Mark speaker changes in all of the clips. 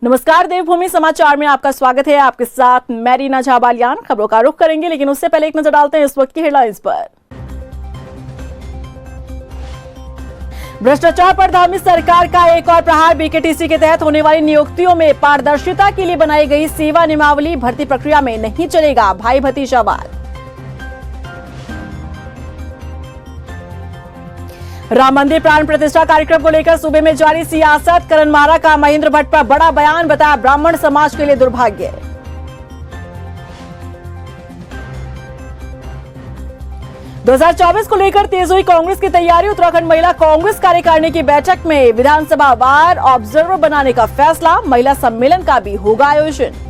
Speaker 1: नमस्कार, देवभूमि समाचार में आपका स्वागत है। आपके साथ मैं रीना झा बालियान। खबरों का रुख करेंगे, लेकिन उससे पहले एक नजर डालते हैं इस वक्त की हेडलाइंस पर। भ्रष्टाचार पर धामी सरकार का एक और प्रहार। बीकेटीसी के तहत होने वाली नियुक्तियों में पारदर्शिता के लिए बनाई गई सेवा नियमावली भर्ती प्रक्रिया में नहीं चलेगा भाई भतीजावाद। राम मंदिर प्राण प्रतिष्ठा कार्यक्रम को लेकर सूबे में जारी सियासत। करण मारा का महेंद्र भट्ट पर बड़ा बयान, बताया ब्राह्मण समाज के लिए दुर्भाग्य। दो 2024 को लेकर तेज हुई कांग्रेस की तैयारी। उत्तराखंड महिला कांग्रेस कार्यकारिणी की बैठक में विधानसभा वार ऑब्जर्वर बनाने का फैसला। महिला सम्मेलन का भी होगा आयोजन।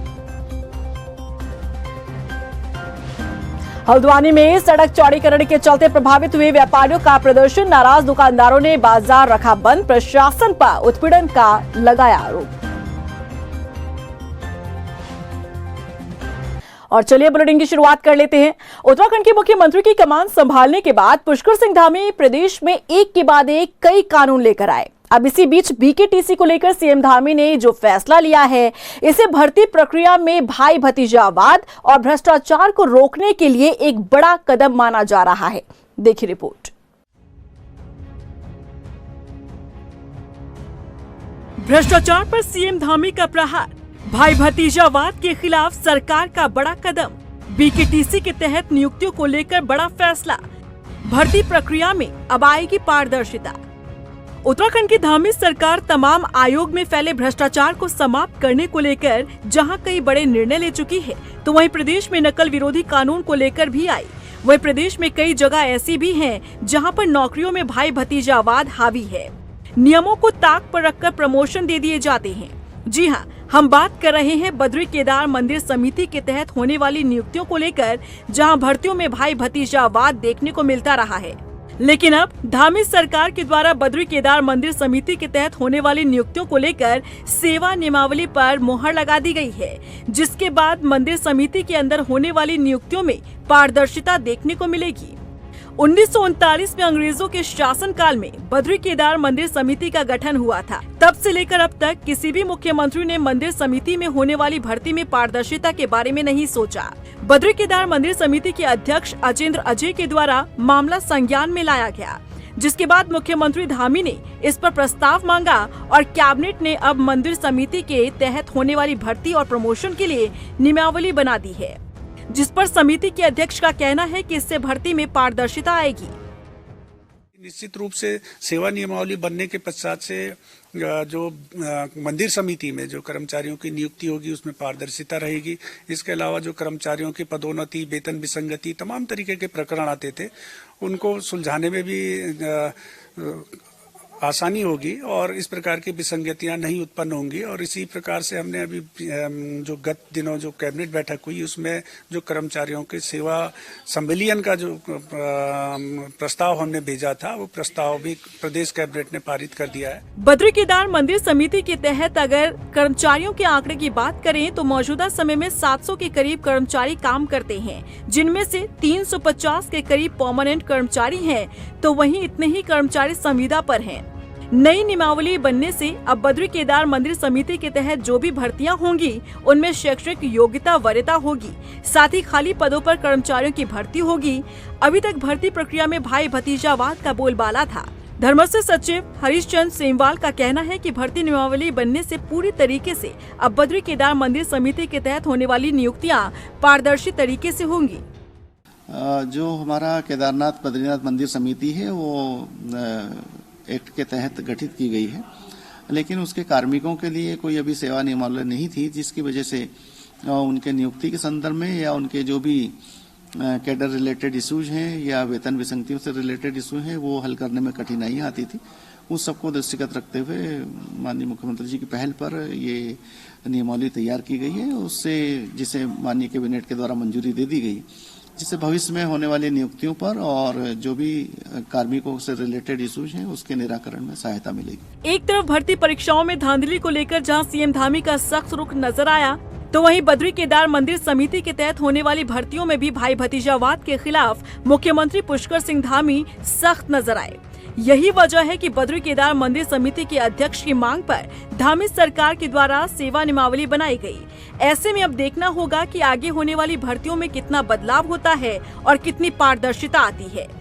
Speaker 1: हल्द्वानी में सड़क चौड़ीकरण के चलते प्रभावित हुए व्यापारियों का प्रदर्शन। नाराज दुकानदारों ने बाजार रखा बंद। प्रशासन पर उत्पीड़न का लगाया आरोप। और चलिए बुलेटिन की शुरुआत कर लेते हैं। उत्तराखंड के मुख्यमंत्री की कमान संभालने के बाद पुष्कर सिंह धामी प्रदेश में एक के बाद एक कई कानून लेकर आए। अब इसी बीच बीकेटीसी को लेकर सीएम धामी ने जो फैसला लिया है, इसे भर्ती प्रक्रिया में भाई भतीजावाद और भ्रष्टाचार को रोकने के लिए एक बड़ा कदम माना जा रहा है। देखिए रिपोर्ट। भ्रष्टाचार पर सीएम धामी का प्रहार। भाई भतीजावाद के खिलाफ सरकार का बड़ा कदम। बीकेटीसी के तहत नियुक्तियों को लेकर बड़ा फैसला। भर्ती प्रक्रिया में अब आएगी पारदर्शिता। उत्तराखंड की धामी सरकार तमाम आयोग में फैले भ्रष्टाचार को समाप्त करने को लेकर जहां कई बड़े निर्णय ले चुकी है, तो वहीं प्रदेश में नकल विरोधी कानून को लेकर भी आई। वहीं प्रदेश में कई जगह ऐसी भी हैं जहां पर नौकरियों में भाई भतीजावाद हावी है। नियमों को ताक पर रखकर प्रमोशन दे दिए जाते हैं। जी हाँ, हम बात कर रहे हैं बद्री केदार मंदिर समिति के तहत होने वाली नियुक्तियों को लेकर, जहां भर्तियों में भाई भतीजावाद देखने को मिलता रहा है। लेकिन अब धामी सरकार के द्वारा बद्री केदार मंदिर समिति के तहत होने वाली नियुक्तियों को लेकर सेवा नियमावली पर मोहर लगा दी गई है, जिसके बाद मंदिर समिति के अंदर होने वाली नियुक्तियों में पारदर्शिता देखने को मिलेगी। 1939 में अंग्रेजों के शासन काल में बद्री केदार मंदिर समिति का गठन हुआ था। तब से लेकर अब तक किसी भी मुख्यमंत्री ने मंदिर समिति में होने वाली भर्ती में पारदर्शिता के बारे में नहीं सोचा। बद्री केदार मंदिर समिति के अध्यक्ष अजेंद्र अजय के द्वारा मामला संज्ञान में लाया गया, जिसके बाद मुख्यमंत्री धामी ने इस पर प्रस्ताव मांगा और कैबिनेट ने अब मंदिर समिति के तहत होने वाली भर्ती और प्रमोशन के लिए नियमावली बना दी है, जिस पर समिति के अध्यक्ष का कहना है कि इससे भर्ती में पारदर्शिता आएगी।
Speaker 2: निश्चित रूप से सेवा नियमावली बनने के पश्चात से जो मंदिर समिति में जो कर्मचारियों की नियुक्ति होगी उसमें पारदर्शिता रहेगी। इसके अलावा जो कर्मचारियों की पदोन्नति, वेतन विसंगति, तमाम तरीके के प्रकरण आते थे, उनको सुलझाने में भी आसानी होगी और इस प्रकार की विसंगतियां नहीं उत्पन्न होंगी। और इसी प्रकार से हमने अभी जो गत दिनों जो कैबिनेट बैठक हुई उसमें जो कर्मचारियों के सेवा संविलियन का जो प्रस्ताव हमने भेजा था, वो प्रस्ताव भी प्रदेश कैबिनेट ने पारित कर दिया है।
Speaker 1: बद्री केदार मंदिर समिति के तहत अगर कर्मचारियों के आंकड़े की बात करें तो मौजूदा समय में 700 के करीब कर्मचारी काम करते हैं, जिनमें से 350 के करीब परमानेंट कर्मचारी हैं, तो वहीं इतने ही कर्मचारी संविदा पर हैं। नई नियमावली बनने से अब बद्री केदार मंदिर समिति के तहत जो भी भर्तियां होंगी उनमें शैक्षणिक योग्यता वरीयता होगी, साथ ही खाली पदों पर कर्मचारियों की भर्ती होगी। अभी तक भर्ती प्रक्रिया में भाई भतीजावाद का बोलबाला था। धर्मस्व सचिव हरीश चंद्र सेमवाल का कहना है कि भर्ती नियमावली बनने से पूरी तरीके से अब बद्री केदार मंदिर समिति के तहत होने वाली नियुक्तियाँ पारदर्शी तरीके से होंगी।
Speaker 3: जो हमारा केदारनाथ बद्रीनाथ मंदिर समिति है वो एक्ट के तहत गठित की गई है, लेकिन उसके कार्मिकों के लिए कोई अभी सेवा नियमावली नहीं थी, जिसकी वजह से उनके नियुक्ति के संदर्भ में या उनके जो भी कैडर रिलेटेड इश्यूज हैं या वेतन विसंगतियों से रिलेटेड इशू हैं वो हल करने में कठिनाइयां आती थी। उस सबको दृष्टिगत रखते हुए माननीय मुख्यमंत्री जी की पहल पर ये नियमावली तैयार की गई है, उससे जिसे माननीय कैबिनेट के द्वारा मंजूरी दे दी गई, जिससे भविष्य में होने वाली नियुक्तियों पर और जो भी कार्मिकों से रिलेटेड इश्यूज हैं उसके निराकरण में सहायता मिलेगी।
Speaker 1: एक तरफ भर्ती परीक्षाओं में धांधली को लेकर जहां सीएम धामी का सख्त रुख नजर आया, तो वहीं बद्री केदार मंदिर समिति के तहत होने वाली भर्तियों में भी भाई भतीजावाद के खिलाफ मुख्यमंत्री पुष्कर सिंह धामी सख्त नजर आए। यही वजह है कि बद्री केदार मंदिर समिति के अध्यक्ष की मांग पर धामी सरकार के द्वारा सेवा नियमावली बनाई गई। ऐसे में अब देखना होगा कि आगे होने वाली भर्तियों में कितना बदलाव होता है और कितनी पारदर्शिता आती है।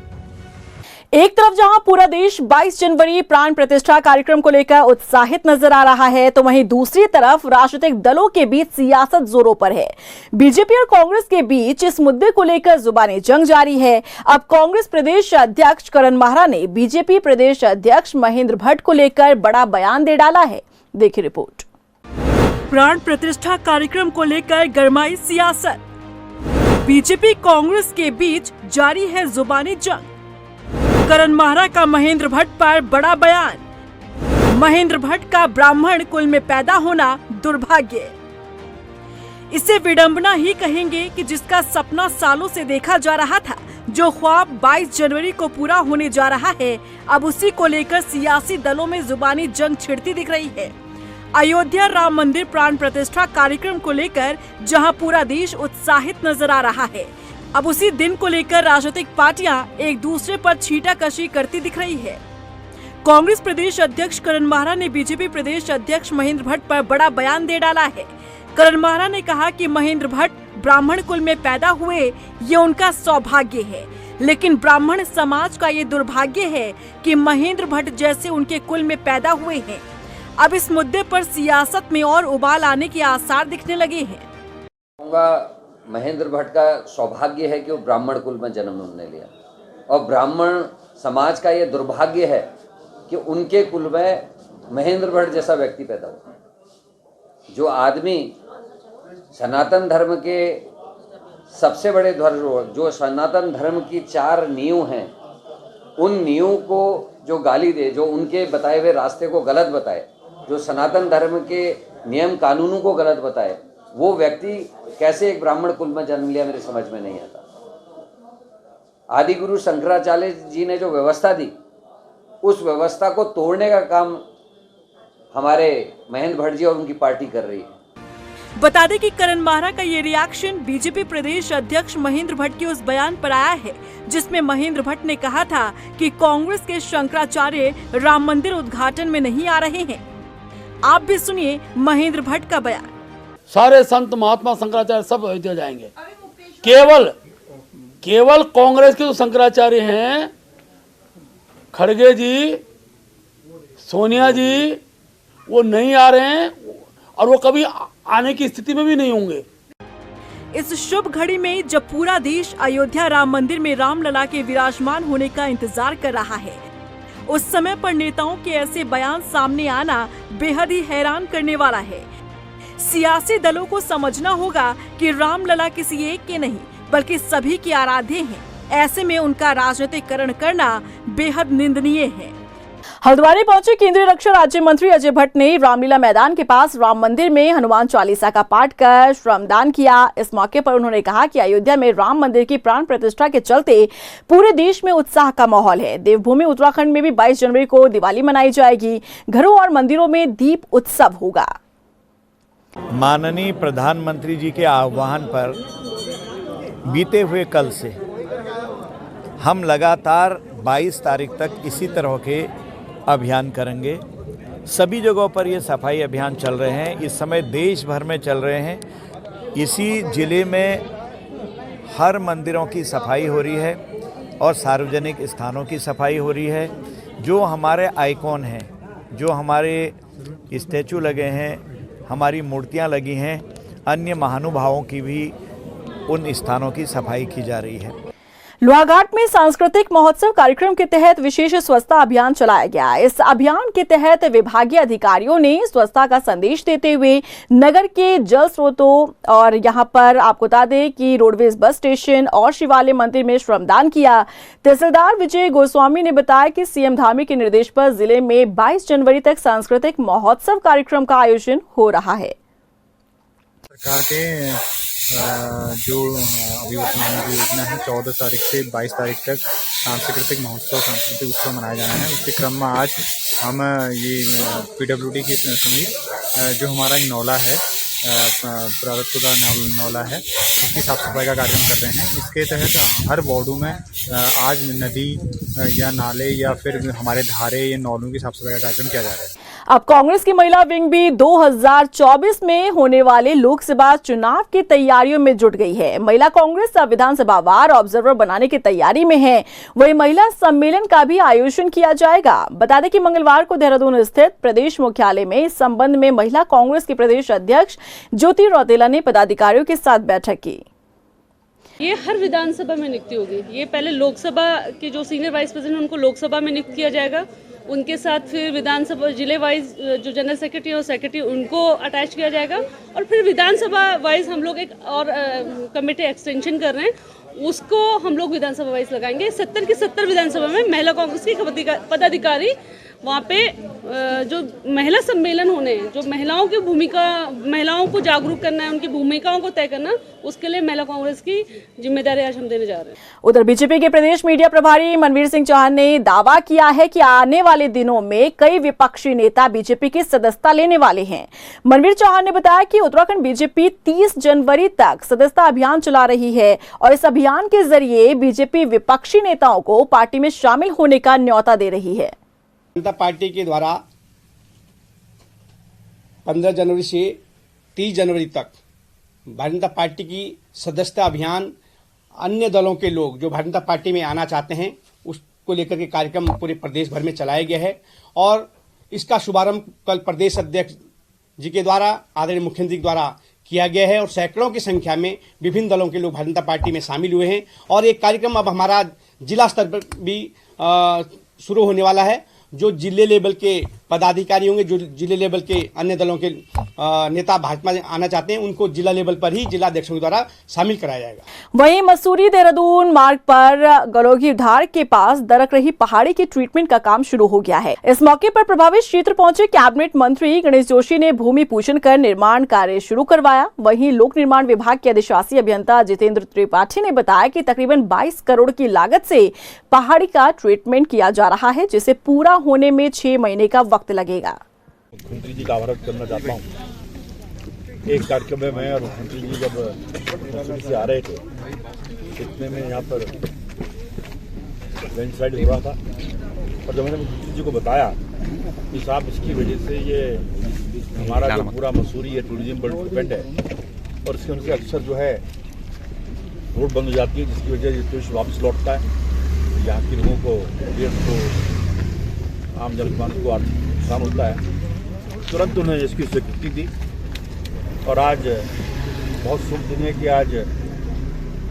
Speaker 1: एक तरफ जहां पूरा देश 22 जनवरी प्राण प्रतिष्ठा कार्यक्रम को लेकर उत्साहित नजर आ रहा है, तो वहीं दूसरी तरफ राजनीतिक दलों के बीच सियासत जोरों पर है। बीजेपी और कांग्रेस के बीच इस मुद्दे को लेकर जुबानी जंग जारी है। अब कांग्रेस प्रदेश अध्यक्ष करण माहरा ने बीजेपी प्रदेश अध्यक्ष महेंद्र भट्ट को लेकर बड़ा बयान दे डाला है। देखिए रिपोर्ट। प्राण प्रतिष्ठा कार्यक्रम को लेकर गरमाई सियासत। बीजेपी कांग्रेस के बीच जारी है जुबानी जंग। करण माहरा का महेंद्र भट्ट पर बड़ा बयान। महेंद्र भट्ट का ब्राह्मण कुल में पैदा होना दुर्भाग्य। इसे विडंबना ही कहेंगे कि जिसका सपना सालों से देखा जा रहा था, जो ख्वाब 22 जनवरी को पूरा होने जा रहा है, अब उसी को लेकर सियासी दलों में जुबानी जंग छिड़ती दिख रही है। अयोध्या राम मंदिर प्राण प्रतिष्ठा कार्यक्रम को लेकर जहां पूरा देश उत्साहित नजर आ रहा है, अब उसी दिन को लेकर राजनीतिक पार्टियां एक दूसरे पर छींटाकशी करती दिख रही है। कांग्रेस प्रदेश अध्यक्ष करण माहरा ने बीजेपी प्रदेश अध्यक्ष महेंद्र भट्ट पर बड़ा बयान दे डाला है। करण माहरा ने कहा कि महेंद्र भट्ट ब्राह्मण कुल में पैदा हुए, ये उनका सौभाग्य है, लेकिन ब्राह्मण समाज का ये दुर्भाग्य है कि महेंद्र भट्ट जैसे उनके कुल में पैदा हुए हैं। अब इस मुद्दे पर सियासत में और उबाल आने के आसार दिखने लगे हैं।
Speaker 4: महेंद्र भट्ट का सौभाग्य है कि वो ब्राह्मण कुल में जन्म उन्होंने लिया, और ब्राह्मण समाज का ये दुर्भाग्य है कि उनके कुल में महेंद्र भट्ट जैसा व्यक्ति पैदा हुआ। जो आदमी सनातन धर्म के सबसे बड़े ध्वज, जो सनातन धर्म की 4 नींव हैं, उन नींव को जो गाली दे, जो उनके बताए हुए रास्ते को गलत बताए, जो सनातन धर्म के नियम कानूनों को गलत बताए, वो व्यक्ति कैसे एक ब्राह्मण कुल में जन्म लिया, मेरे समझ में नहीं आता। आदि गुरु शंकराचार्य जी ने जो व्यवस्था दी, उस व्यवस्था को तोड़ने का काम हमारे महेंद्र भट्ट जी और उनकी पार्टी कर रही है।
Speaker 1: बता दें कि करण माहरा का ये रिएक्शन बीजेपी प्रदेश अध्यक्ष महेंद्र भट्ट के उस बयान पर आया है, जिसमें महेंद्र भट्ट ने कहा था कि कांग्रेस के शंकराचार्य राम मंदिर उद्घाटन में नहीं आ रहे हैं। आप भी सुनिए महेंद्र भट्ट का बयान।
Speaker 5: सारे संत महात्मा शंकराचार्य सब अयोध्या जाएंगे। केवल कांग्रेस के जो शंकराचार्य हैं, खड़गे जी, सोनिया जी, वो नहीं आ रहे हैं और वो कभी आने की स्थिति में भी नहीं होंगे।
Speaker 1: इस शुभ घड़ी में जब पूरा देश अयोध्या राम मंदिर में रामलला के विराजमान होने का इंतजार कर रहा है, उस समय पर नेताओं के ऐसे बयान सामने आना बेहद ही हैरान करने वाला है। सियासी दलों को समझना होगा कि रामलला किसी एक के नहीं बल्कि सभी के आराध्य हैं। ऐसे में उनका राजनीतिकरण करना बेहद निंदनीय है। हल्द्वानी पहुंचे केंद्रीय रक्षा राज्य मंत्री अजय भट्ट ने रामलीला मैदान के पास राम मंदिर में हनुमान चालीसा का पाठ कर श्रमदान किया। इस मौके पर उन्होंने कहा कि अयोध्या में राम मंदिर की प्राण प्रतिष्ठा के चलते पूरे देश में उत्साह का माहौल है। देवभूमि उत्तराखंड में भी 22 जनवरी को दिवाली मनाई जाएगी। घरों और मंदिरों में दीप उत्सव होगा।
Speaker 6: माननीय प्रधानमंत्री जी के आह्वान पर बीते हुए कल से हम लगातार 22 तारीख तक इसी तरह के अभियान करेंगे। सभी जगहों पर ये सफाई अभियान चल रहे हैं, इस समय देश भर में चल रहे हैं। इसी ज़िले में हर मंदिरों की सफाई हो रही है और सार्वजनिक स्थानों की सफाई हो रही है। जो हमारे आइकॉन हैं, जो हमारे स्टैचू लगे हैं, हमारी मूर्तियां लगी हैं, अन्य महानुभावों की भी उन स्थानों की सफाई की जा रही है।
Speaker 1: लोहाघाट में सांस्कृतिक महोत्सव कार्यक्रम के तहत विशेष स्वच्छता अभियान चलाया गया। इस अभियान के तहत विभागीय अधिकारियों ने स्वच्छता का संदेश देते हुए नगर के जल स्रोतों और यहां पर आपको बता दें कि रोडवेज बस स्टेशन और शिवालय मंदिर में श्रमदान किया। तहसीलदार विजय गोस्वामी ने बताया कि सीएम धामी के निर्देश पर जिले में 22 जनवरी तक सांस्कृतिक महोत्सव कार्यक्रम का आयोजन हो रहा है।
Speaker 7: सरकार के जो अभी वर्तमान की योजना है 14 तारीख से 22 तारीख तक सांस्कृतिक महोत्सव, सांस्कृतिक उत्सव मनाया जाना है। उसके क्रम में आज हम ये PWD की समीप जो हमारा एक नौला है पुरातत्व का नौला है, उसकी साफ सफाई का कार्यक्रम कर रहे हैं। इसके तहत हर वार्डों में आज नदी या नाले या फिर हमारे धारे या नौलों की साफ सफाई का कार्यक्रम किया जा रहा है।
Speaker 1: अब कांग्रेस की महिला विंग भी 2024 में होने वाले लोकसभा चुनाव की तैयारियों में जुट गई है। महिला कांग्रेस अब विधानसभावार ऑब्जर्वर बनाने की तैयारी में है। वही महिला सम्मेलन का भी आयोजन किया जाएगा। बता दें कि मंगलवार को देहरादून स्थित प्रदेश मुख्यालय में इस संबंध में महिला कांग्रेस की प्रदेश अध्यक्ष ज्योति रौतेला ने पदाधिकारियों के साथ बैठक की।
Speaker 8: ये हर विधानसभा में नियुक्ति होगी। ये पहले लोकसभा के जो सीनियर वाइस प्रेसिडेंट उनको लोकसभा में नियुक्त किया जाएगा, उनके साथ फिर विधानसभा जिले वाइज जो जनरल सेक्रेटरी और सेक्रेटरी उनको अटैच किया जाएगा, और फिर विधानसभा वाइज हम लोग एक और कमेटी एक्सटेंशन कर रहे हैं, उसको हम लोग विधानसभा वाइज लगाएंगे। 70 की 70 विधानसभा में महिला कांग्रेस की पदाधिकारी वहाँ पे जो महिला सम्मेलन होने हैं, जो महिलाओं की भूमिका, महिलाओं को जागरूक करना है, उनकी भूमिकाओं को तय करना, उसके लिए महिला कांग्रेस की जिम्मेदारी आज हम देने जा रहे हैं।
Speaker 1: उधर बीजेपी के प्रदेश मीडिया प्रभारी मनवीर सिंह चौहान ने दावा किया है कि आने वाले दिनों में कई विपक्षी नेता बीजेपी की सदस्यता लेने वाले हैं। मनवीर चौहान ने बताया कि उत्तराखंड बीजेपी 30 जनवरी तक सदस्यता अभियान चला रही है और इस अभियान के जरिए बीजेपी विपक्षी नेताओं को पार्टी में शामिल होने का न्योता दे रही है।
Speaker 9: जनता पार्टी के द्वारा 15 जनवरी से 30 जनवरी तक भारतीय जनता पार्टी की सदस्यता अभियान, अन्य दलों के लोग जो भारतीय जनता पार्टी में आना चाहते हैं उसको लेकर के कार्यक्रम पूरे प्रदेश भर में चलाया गया है। और इसका शुभारंभ कल प्रदेश अध्यक्ष जी के द्वारा, आदरणीय मुख्यमंत्री के द्वारा किया गया है और सैकड़ों की संख्या में विभिन्न दलों के लोग भारतीय जनता पार्टी में शामिल हुए हैं। और एक कार्यक्रम अब हमारा जिला स्तर पर भी शुरू होने वाला है। जो जिले लेवल के पदाधिकारी होंगे, जो जिले लेवल के अन्य दलों के नेता भाजपा में आना चाहते हैं, उनको जिला लेवल पर ही जिला अध्यक्षों के द्वारा शामिल कराया जाएगा।
Speaker 1: वहीं मसूरी देहरादून मार्ग पर गलोगी धार के पास दरक रही पहाड़ी की ट्रीटमेंट का काम शुरू हो गया है। इस मौके पर प्रभावित क्षेत्र पहुंचे कैबिनेट मंत्री गणेश जोशी ने भूमि पूजन कर निर्माण कार्य शुरू करवाया। वहीं लोक निर्माण विभाग के अधिशासी अभियंता जितेंद्र त्रिपाठी ने बताया कि तकरीबन 22 करोड़ की लागत से पहाड़ी का ट्रीटमेंट किया जा रहा है, जिसे पूरा होने में 6 महीने का वक्त लगेगा।
Speaker 10: मुख्यमंत्री जी का आभार करना चाहता हूँ। एक कार्यक्रम में मैं और मुख्यमंत्री जी जब मसूरी से आ रहे थे, इतने में यहाँ पर लैंडस्लाइड हो रहा था और जब मैंने मुख्यमंत्री जी को बताया कि साहब इसकी वजह से ये हमारा जो पूरा मसूरी है टूरिज्म पर डिपेंड है और इसके उनसे अक्सर जो है रोड बंद हो जाती है, जिसकी वजह से टूरिस्ट वापस लौटता है, यहाँ के लोगों को आम जनमानस को आर्थिक नुकसान होता है। तुरंत उन्हें इसकी स्वीकृति दी और आज बहुत शुभ दिन है कि आज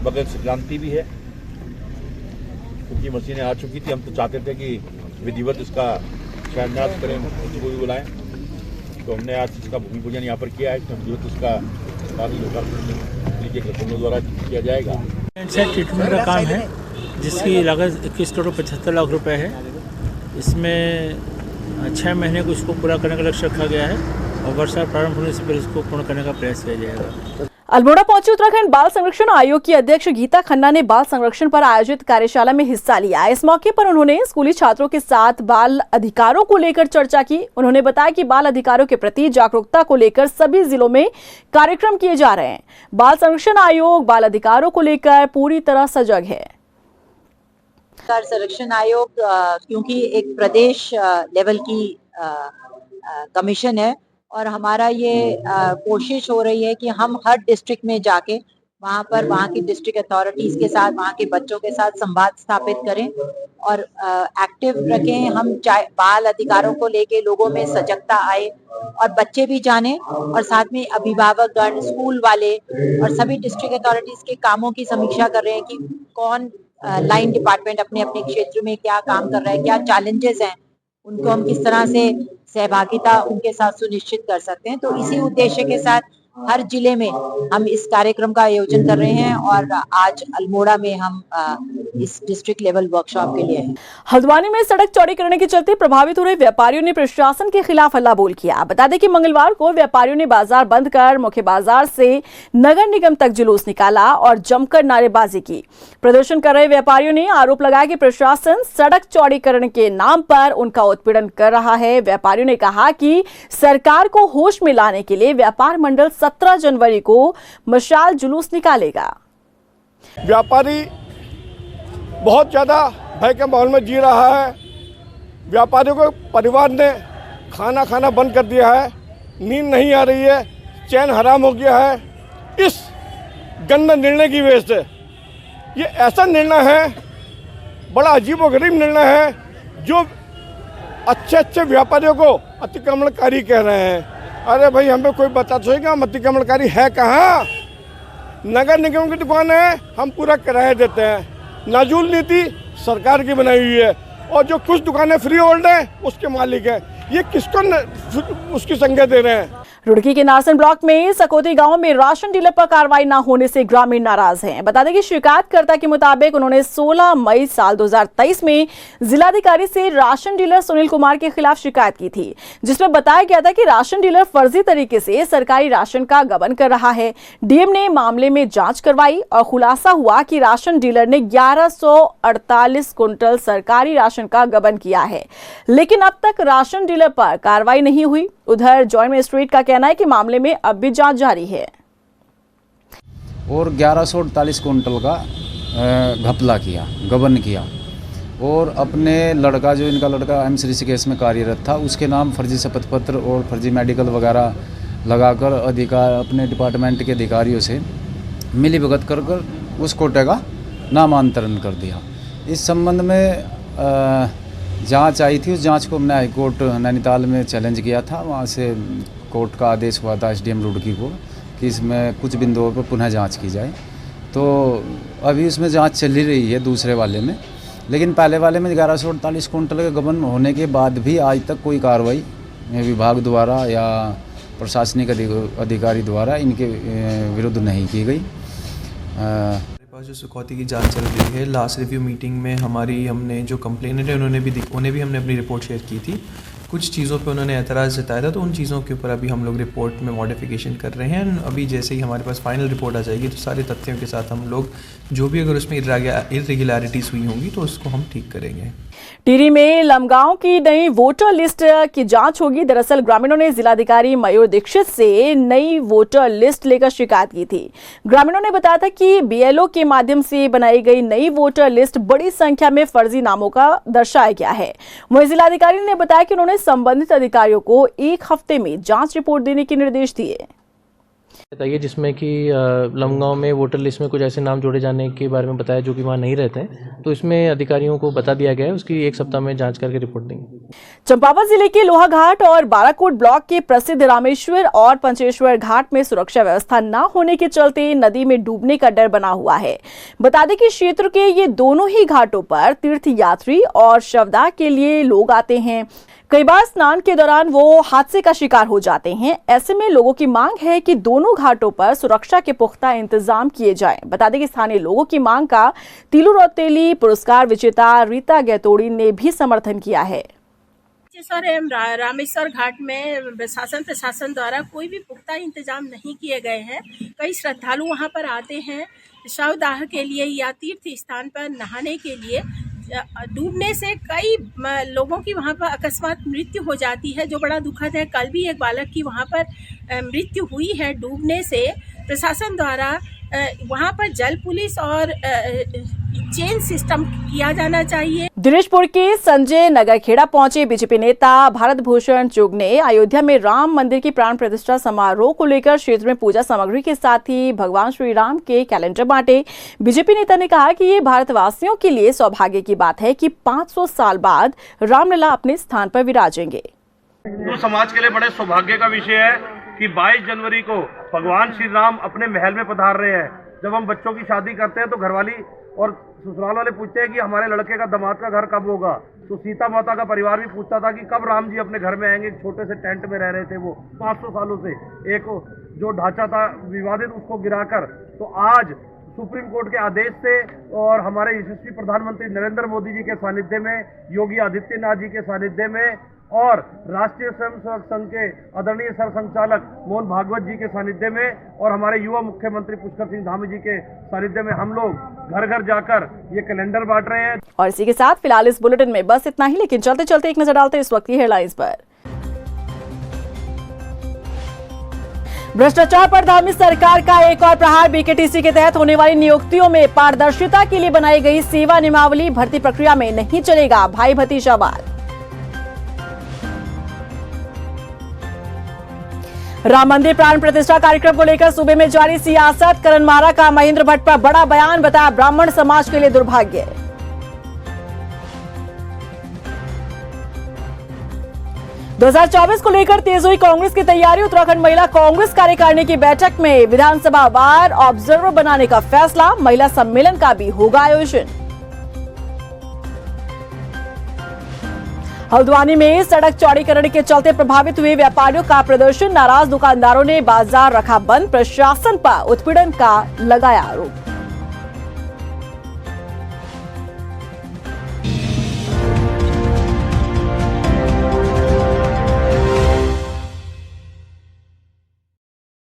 Speaker 10: मकर संक्रांति भी है, क्योंकि मशीनें आ चुकी थी। हम तो चाहते थे कि विधिवत इसका शिलान्यास करें, मुख्यमंत्री को भी बुलाएं, तो हमने आज इसका भूमि पूजन यहाँ पर किया है। विधिवत इसका लोकार्पण द्वारा किया जाएगा।
Speaker 11: ट्रीटमेंट का काम है जिसकी लागत 21 करोड़ 75 लाख रुपए है। इसमें 6 महीने को इसको पूरा करने का लक्ष्य रखा गया है और वर्ष प्रारंभ होने से पहले इसको पूर्ण करने का प्रयास किया जाएगा।
Speaker 1: अल्मोड़ा पहुंची उत्तराखंड बाल संरक्षण आयोग की अध्यक्ष गीता खन्ना ने बाल संरक्षण पर आयोजित कार्यशाला में हिस्सा लिया। इस मौके पर उन्होंने स्कूली छात्रों के साथ बाल अधिकारों को लेकर चर्चा की। उन्होंने बताया कि बाल अधिकारों के प्रति जागरूकता को लेकर सभी जिलों में कार्यक्रम किए जा रहे हैं। बाल संरक्षण आयोग बाल अधिकारों को लेकर पूरी तरह सजग है।
Speaker 12: बाल संरक्षण आयोग क्योंकि एक प्रदेश लेवल की कमीशन है और हमारा ये कोशिश हो रही है कि हम हर डिस्ट्रिक्ट में जाके वहाँ पर वहाँ की डिस्ट्रिक्ट अथॉरिटीज के साथ, वहाँ के बच्चों के साथ संवाद स्थापित करें और एक्टिव रखें। हम बाल अधिकारों को लेके लोगों में सजगता आए और बच्चे भी जाने और साथ में अभिभावकगण, स्कूल वाले और सभी डिस्ट्रिक्ट अथॉरिटीज के कामों की समीक्षा कर रहे हैं कि कौन लाइन डिपार्टमेंट अपने अपने क्षेत्र में क्या काम कर रहा है, क्या चैलेंजेस हैं, उनको हम किस तरह से सहभागिता उनके साथ सुनिश्चित कर सकते हैं। तो इसी उद्देश्य के साथ हर जिले में हम इस कार्यक्रम का आयोजन कर रहे हैं और आज अल्मोड़ा में हम इस डिस्ट्रिक्ट लेवल वर्कशॉप के लिए हैं।
Speaker 1: हल्द्वानी में सड़क चौड़ी करने के चलते प्रभावित हो रहे व्यापारियों ने प्रशासन के खिलाफ हल्ला बोल किया। बता दें कि मंगलवार को व्यापारियों ने बाजार बंद कर मुख्य बाजार से नगर निगम तक जुलूस निकाला और जमकर नारेबाजी की। प्रदर्शन कर रहे व्यापारियों ने आरोप लगाया कि प्रशासन सड़क चौड़ीकरण के नाम पर उनका उत्पीड़न कर रहा है। व्यापारियों ने कहा कि सरकार को होश में लाने के लिए व्यापार मंडल 17 जनवरी को मशाल जुलूस निकालेगा।
Speaker 13: व्यापारी बहुत ज़्यादा भय के माहौल में जी रहा है। व्यापारियों को परिवार ने खाना खाना बंद कर दिया है, नींद नहीं आ रही है, चैन हराम हो गया है इस गंदे निर्णय की वजह से। ये ऐसा निर्णय है, बड़ा अजीबोगरीब निर्णय है, जो अच्छे व्यापारियों को अतिक्रमणकारी कह रहे हैं। अरे भाई, हमें कोई बता सोएगा हम अतिक्रमणकारी है कहाँ? नगर निगम की दुकान है, हम पूरा किराया देते हैं। नाजुल नीति सरकार की बनाई हुई है और जो कुछ दुकानें फ्री होल्ड हैं उसके मालिक हैं। ये किसको उसकी संज्ञा दे रहे हैं?
Speaker 1: रुड़की के नारसन ब्लॉक में सकोती गांव में राशन डीलर पर कार्रवाई न होने से ग्रामीण नाराज हैं। बता दें कि शिकायतकर्ता के मुताबिक उन्होंने 16 मई साल 2023 में जिलाधिकारी से राशन डीलर सुनील कुमार के खिलाफ शिकायत की थी, जिसमें बताया गया था कि राशन डीलर फर्जी तरीके से सरकारी राशन का गबन कर रहा है। डीएम ने मामले में जांच करवाई और खुलासा हुआ कि राशन डीलर ने 1148 क्विंटल सरकारी राशन का गबन किया है, लेकिन अब तक राशन डीलर पर कार्रवाई नहीं हुई। उधर जॉइंट मजिस्ट्रेट का कहना है कि मामले में अब भी जांच जारी है
Speaker 14: और 1148 क्विंटल का घपला किया, गबन किया और अपने लड़का, जो इनका लड़का एम्स ऋषिकेश में कार्यरत था, उसके नाम फर्जी शपथ पत्र और फर्जी मेडिकल वगैरह लगाकर अपने डिपार्टमेंट के अधिकारियों से मिलीभगत कर उस कोटे का नामांतरण कर दिया। इस संबंध में जांच आई थी। उस जांच को हमने हाईकोर्ट नैनीताल में चैलेंज किया था। वहाँ से कोर्ट का आदेश हुआ था एसडीएम रुड़की को कि इसमें कुछ बिंदुओं पर पुनः जांच की जाए। तो अभी उसमें जांच चल ही रही है दूसरे वाले में, लेकिन पहले वाले में 1148 क्विंटल का गबन होने के बाद भी आज तक कोई कार्रवाई विभाग द्वारा या प्रशासनिक अधिकारी द्वारा इनके विरुद्ध नहीं की गई।
Speaker 15: जो सुकौती की जांच चल रही है, लास्ट रिव्यू मीटिंग में हमने जो कंप्लेनेंट है उन्हें भी हमने अपनी रिपोर्ट शेयर की थी। कुछ चीज़ों पे उन्होंने एतराज़ जताया था, तो उन चीज़ों के ऊपर अभी हम लोग रिपोर्ट में मॉडिफिकेशन कर रहे हैं। अभी जैसे ही हमारे पास फाइनल रिपोर्ट आ जाएगी तो सारे तथ्यों के साथ हम लोग जो भी अगर उसमें इर्रेगुलरिटीज़ हुई होंगी तो उसको हम ठीक करेंगे।
Speaker 1: टिहरी में लमगांव की नई वोटर लिस्ट की जांच होगी। दरअसल ग्रामीणों ने जिलाधिकारी मयूर दीक्षित से नई वोटर लिस्ट लेकर शिकायत की थी। ग्रामीणों ने बताया था कि बीएलओ के माध्यम से बनाई गई नई वोटर लिस्ट बड़ी संख्या में फर्जी नामों का दर्शाया गया है। वहीं जिलाधिकारी ने बताया कि उन्होंने संबंधित अधिकारियों को 1 हफ्ते में जांच रिपोर्ट देने के निर्देश दिए।
Speaker 11: बताइए, जिसमें कि लमगांव में वोटर लिस्ट में कुछ ऐसे नाम जोड़े जाने के बारे में बताया जो कि वहाँ नहीं रहते हैं, तो इसमें अधिकारियों को बता दिया गया है, उसकी 1 सप्ताह में जांच करके रिपोर्ट देंगे।
Speaker 1: चंपावत जिले के लोहाघाट और बाराकोट ब्लॉक के प्रसिद्ध रामेश्वर और पंचेश्वर घाट में सुरक्षा व्यवस्था न होने के चलते नदी में डूबने का डर बना हुआ है। बता दें कि क्षेत्र के ये दोनों ही घाटों पर तीर्थ यात्री और शवदाह के लिए लोग आते हैं। कई बार स्नान के दौरान वो हादसे का शिकार हो जाते हैं। ऐसे में लोगों की मांग है कि दोनों घाटों पर सुरक्षा के पुख्ता इंतजाम किए जाएं। बता दें कि स्थानीय लोगों की मांग का तिलु रौतेली पुरस्कार विजेता रीता गैतोड़ी ने भी समर्थन किया है।
Speaker 16: एवं रामेश्वर घाट में शासन प्रशासन द्वारा कोई भी पुख्ता इंतजाम नहीं किए गए हैं। कई श्रद्धालु वहां पर आते हैं शवदाह के लिए या तीर्थ स्थान पर नहाने के लिए। डूबने से कई लोगों की वहां पर अकस्मात मृत्यु हो जाती है, जो बड़ा दुखद है। कल भी एक बालक की वहां पर मृत्यु हुई है डूबने से। प्रशासन द्वारा वहां पर जल पुलिस और चेन सिस्टम किया जाना चाहिए।
Speaker 1: दिनेशपुर के संजय नगर खेड़ा पहुंचे बीजेपी नेता भारत भूषण चुग ने अयोध्या में राम मंदिर की प्राण प्रतिष्ठा समारोह को लेकर क्षेत्र में पूजा सामग्री के साथ ही भगवान श्री राम के कैलेंडर बांटे। बीजेपी नेता ने कहा कि ये भारतवासियों के लिए सौभाग्य की बात है कि 500 साल बाद रामलला अपने स्थान पर विराजेंगे।
Speaker 10: तो समाज के लिए बड़े सौभाग्य का विषय है कि 22 जनवरी को भगवान श्री राम अपने महल में पधार रहे हैं। जब हम बच्चों की शादी करते हैं तो घरवाली और ससुराल वाले पूछते हैं कि हमारे लड़के का दामाद का घर कब होगा। तो सीता माता का परिवार भी पूछता था कि कब राम जी अपने घर में आएंगे। एक छोटे से टेंट में रह रहे थे वो 500 सालों से। एक जो ढांचा था विवादित उसको गिराकर तो आज सुप्रीम कोर्ट के आदेश से और हमारे यशस्वी प्रधानमंत्री नरेंद्र मोदी जी के सानिध्य में, योगी आदित्यनाथ जी के सानिध्य में और राष्ट्रीय स्वयंसेवक संघ के आदरणीय सर संचालक मोहन भागवत जी के सानिध्य में और हमारे युवा मुख्यमंत्री पुष्कर सिंह धामी जी के सानिध्य में हम लोग घर घर जाकर ये कैलेंडर बांट रहे हैं।
Speaker 1: और इसी के साथ फिलहाल इस बुलेटिन में बस इतना ही, लेकिन चलते चलते एक नजर डालते हैं इस वक्त की हेडलाइंस पर। भ्रष्टाचार पर धामी सरकार का एक और प्रहार। बीकेटीसी के तहत होने वाली नियुक्तियों में पारदर्शिता के लिए बनाई गई सेवा नियमावली भर्ती प्रक्रिया में नहीं चलेगा भाई भतीजावाद। राम मंदिर प्राण प्रतिष्ठा कार्यक्रम को लेकर सूबे में जारी सियासत। करण मारा का महेंद्र भट्ट पर बड़ा बयान, बताया ब्राह्मण समाज के लिए दुर्भाग्य। – 2024 को लेकर तेज हुई कांग्रेस की तैयारी। उत्तराखंड महिला कांग्रेस कार्यकारिणी की बैठक में विधानसभा वार ऑब्जर्वर बनाने का फैसला। महिला सम्मेलन का भी होगा आयोजन। हल्द्वानी में सड़क चौड़ीकरण के चलते प्रभावित हुए व्यापारियों का प्रदर्शन। नाराज दुकानदारों ने बाजार रखा बंद। प्रशासन पर उत्पीड़न का लगाया आरोप।